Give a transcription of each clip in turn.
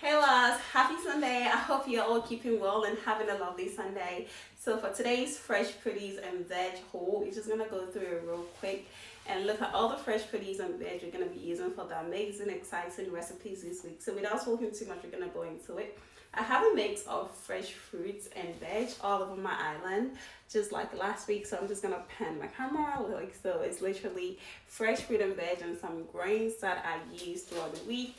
Hey lads, happy Sunday. I hope you're all keeping well and having a lovely Sunday. So for today's fresh produce and veg haul, we're just gonna go through it real quick and look at all the fresh produce and veg we're gonna be using for the amazing, exciting recipes this week. So without talking too much, we're gonna go into it. I have a mix of fresh fruits and veg all over my island, just like last week. So I'm just gonna pan my camera, like so. It's literally fresh fruit and veg and some grains that I use throughout the week.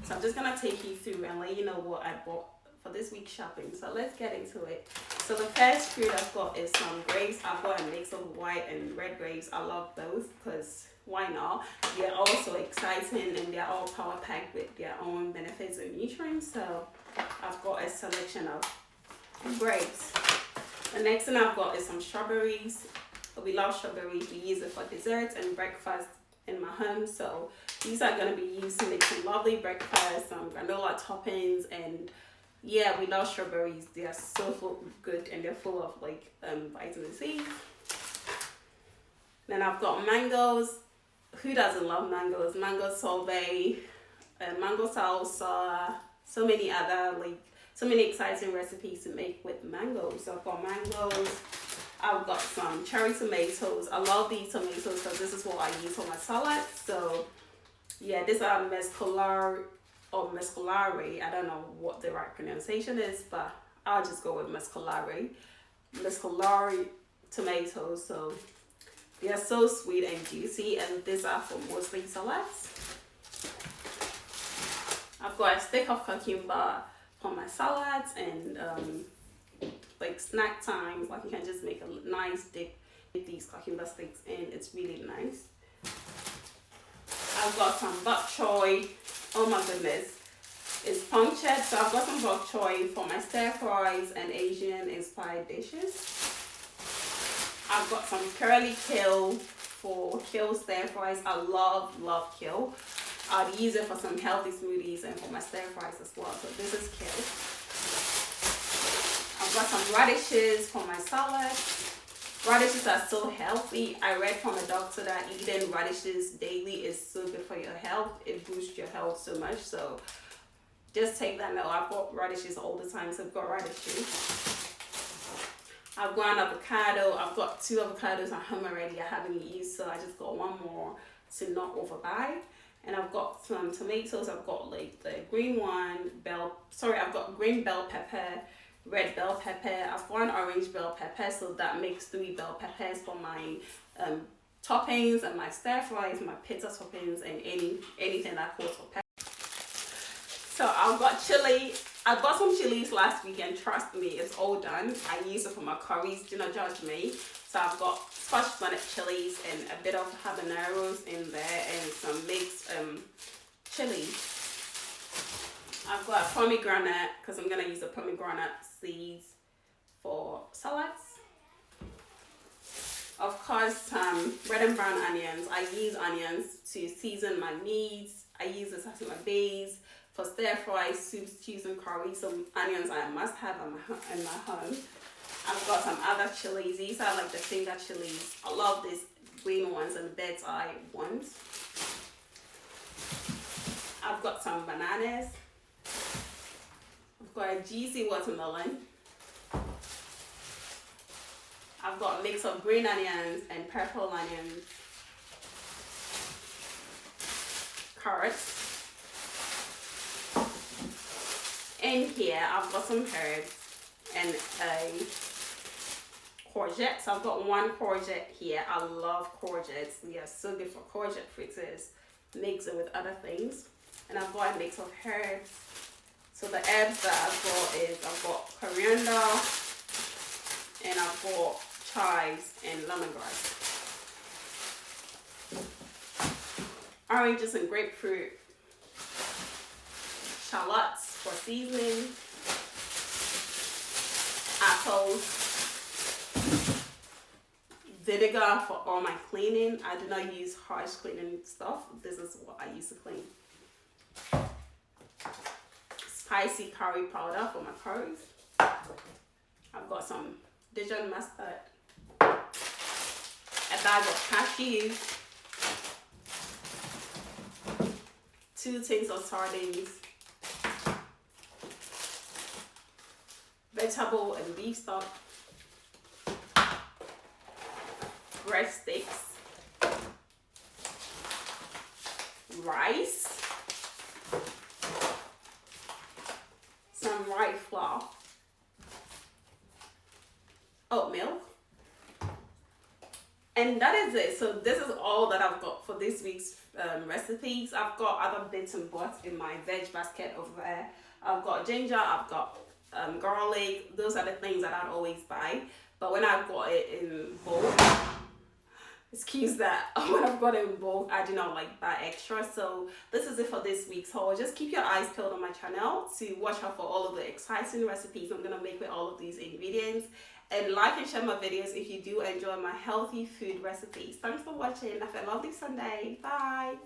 So I'm just gonna take you through and let you know what I bought for this week's shopping. So let's get into it. So the first fruit I've got is some grapes. I've got a mix of white and red grapes. I love those because why not? They're also exciting and they're all power packed with their own benefits and nutrients. So I've got a selection of grapes. The next thing I've got is some strawberries. We love strawberries. We use it for desserts and breakfast in my home. So these are going to be used to make some lovely breakfast, some granola toppings, and yeah, we love strawberries. They are so good and they're full of like vitamin C. Then I've got mangoes. Who doesn't love mangoes? Mango sorbet, mango salsa, so many exciting recipes to make with mangoes. So I've got mangoes. I've got some cherry tomatoes. I love these tomatoes because this is what I use for my salad. So yeah, these are mescalari or mescalari. I don't know what the right pronunciation is, but I'll just go with mescalari. Mescalari tomatoes. So they are so sweet and juicy, and these are for mostly salads. I've got a stick of cucumber for my salads and like snack times. Like you can just make a nice dip with these cucumber sticks and it's really nice. I've got some bok choy. Oh my goodness, it's punctured. So I've got some bok choy for my stir fries and Asian inspired dishes. I've got some curly kale for kale stir fries. I love kale. I'd use it for some healthy smoothies and for my stir fries as well. So this is kale. I've got some radishes for my salad. Radishes are so healthy. I read from a doctor that eating radishes daily is so good for your health. It boosts your health so much. So just take that note. I've got radishes all the time, so I've got radishes. I've got an avocado. I've got 2 avocados at home already. I haven't used, so I just got one more to not overbuy. And I've got some tomatoes. I've got like the green one, I've got green bell pepper, red bell pepper. I've got an orange bell pepper, so that makes 3 bell peppers for my toppings and my stir fries, my pizza toppings, and anything that calls for pepper. So I've got chili. I bought some chilies last week and trust me, it's all done. I use it for my curries, do not judge me. So I've got Scotch bonnet chilies and a bit of habaneros in there and some mixed chilies. I've got a pomegranate because I'm going to use the pomegranate seeds for salads. Of course, some red and brown onions. I use onions to season my meats. I use this as my base. For stir fry, soups, stews, and curry, some onions I must have in my home. I've got some other chilies. These are like the finger chilies. I love these green ones and bird's eye ones. I've got some bananas. I've got a juicy watermelon. I've got a mix of green onions and purple onions. Carrots. In here, I've got some herbs and a courgette. So I've got 1 courgette here. I love courgettes. They are so good for courgette fritters. Mix it with other things. And I've got a mix of herbs. So the herbs that I've got coriander and I've got chives and lemongrass. Oranges and grapefruit. Shallots for seasoning, apples, vinegar for all my cleaning. I do not use harsh cleaning stuff. This is what I use to clean. Spicy curry powder for my curries. I've got some Dijon mustard, a bag of cashews, 2 tins of sardines, vegetable and beef stock, breadsticks, rice, some white flour, oat milk, and that is it. So this is all that I've got for this week's recipes. I've got other bits and bobs in my veg basket over there. I've got ginger, I've got garlic. Those are the things that I'd always buy, but when I got it in bulk, excuse that, when I've got it in bulk, I do not like buy extra. So this is it for this week's haul. Just keep your eyes peeled on my channel to watch out for all of the exciting recipes I'm gonna make with all of these ingredients, and like and share my videos if you do enjoy my healthy food recipes. Thanks for watching. Have a lovely Sunday. Bye.